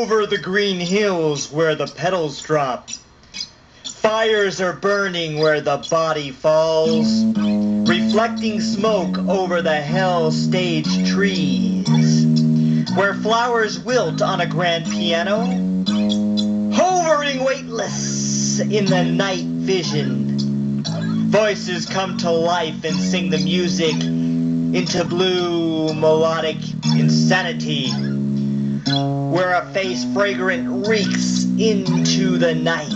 Over the green hills where the petals drop, fires are burning where the body falls, reflecting smoke over the hell stage trees, where flowers wilt on a grand piano, hovering weightless in the night vision. Voices come to life and sing the music into blue melodic insanity, where a face fragrant reeks into the night,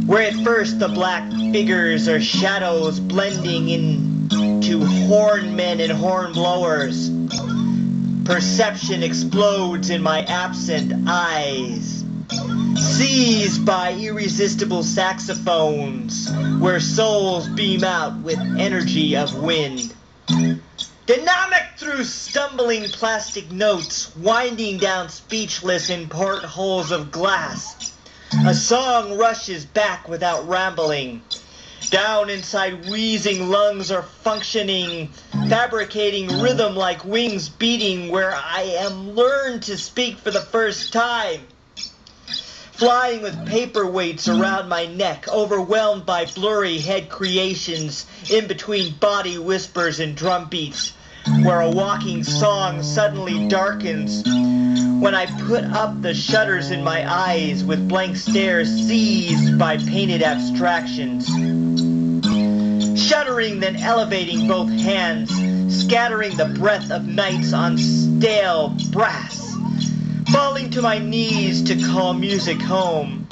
where at first the black figures are shadows blending into hornmen and hornblowers. Perception explodes in my absent eyes, seized by irresistible saxophones, where souls beam out with energy of wind. Dynamic through stumbling plastic notes, winding down speechless in portholes of glass. A song rushes back without rambling. Down inside wheezing lungs are functioning, fabricating rhythm like wings beating, where I am learned to speak for the first time. Flying with paperweights around my neck, overwhelmed by blurry head creations in between body whispers and drum beats, where a walking song suddenly darkens when I put up the shutters in my eyes with blank stares seized by painted abstractions. Shuddering, then elevating both hands, scattering the breath of nights on stale brass. Falling to my knees to call music home,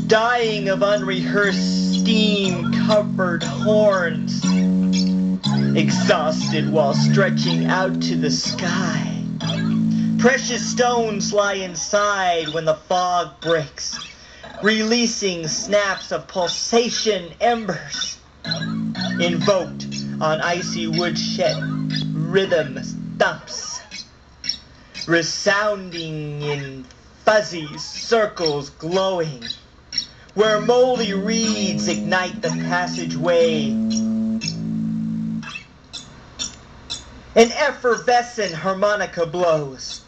dying of unrehearsed steam-covered horns, exhausted while stretching out to the sky. Precious stones lie inside when the fog breaks, releasing snaps of pulsation embers, invoked on icy woodshed rhythm thumps, resounding in fuzzy circles glowing, where moldy reeds ignite the passageway. An effervescent harmonica blows,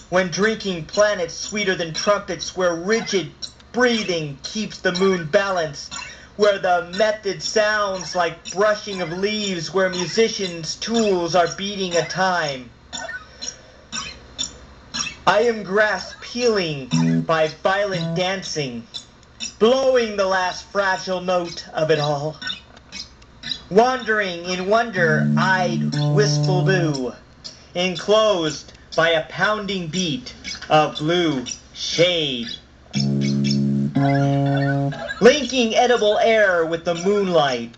when drinking planets sweeter than trumpets, where rigid breathing keeps the moon balanced, where the method sounds like brushing of leaves, where musicians' tools are beating a time. I am grass peeling by violent dancing, blowing the last fragile note of it all. Wandering in wonder-eyed wistful dew, enclosed by a pounding beat of blue shade. Linking edible air with the moonlight,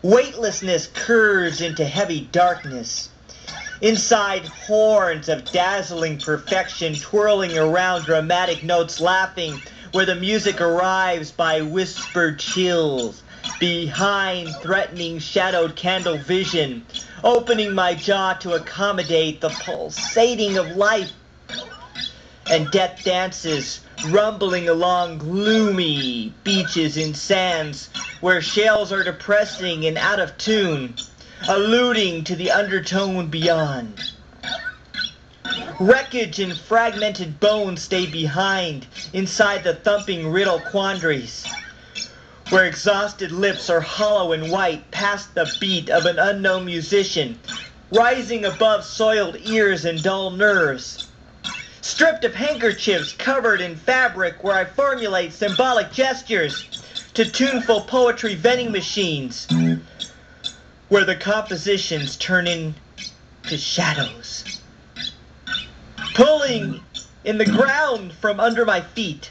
weightlessness curves into heavy darkness. Inside horns of dazzling perfection, twirling around dramatic notes, laughing where the music arrives by whispered chills. Behind threatening shadowed candle vision, opening my jaw to accommodate the pulsating of life, and death dances rumbling along gloomy beaches and sands where shales are depressing and out of tune, alluding to the undertone beyond. Wreckage and fragmented bones stay behind inside the thumping riddle quandaries, where exhausted lips are hollow and white past the beat of an unknown musician, rising above soiled ears and dull nerves. Stripped of handkerchiefs covered in fabric, where I formulate symbolic gestures to tuneful poetry vending machines, where the compositions turn into shadows. Pulling in the ground from under my feet,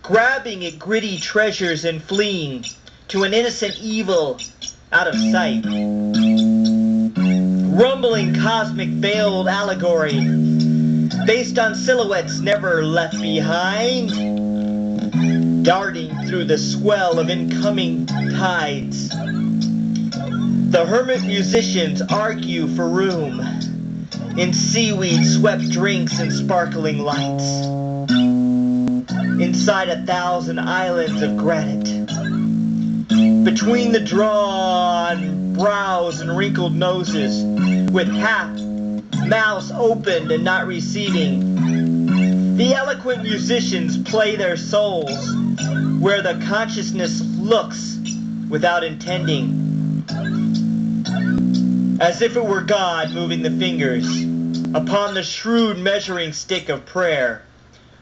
grabbing at gritty treasures and fleeing to an innocent evil out of sight. Rumbling cosmic veiled allegory, based on silhouettes never left behind, darting through the swell of incoming tides. The hermit musicians argue for room in seaweed-swept drinks and sparkling lights, inside 1,000 islands of granite, between the drawn brows and wrinkled noses, with half mouths opened and not receiving, The eloquent musicians play their souls where the consciousness looks without intending, as if it were God moving the fingers upon the shrewd measuring stick of prayer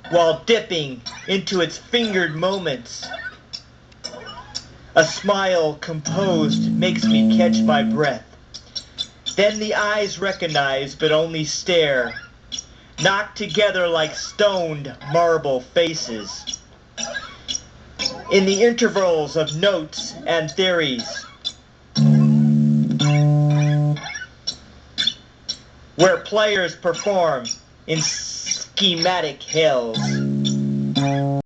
while dipping into its fingered moments. A smile composed makes me catch my breath. Then the eyes recognize but only stare, knocked together like stoned marble faces. In the intervals of notes and theories, where players perform in schematic hells.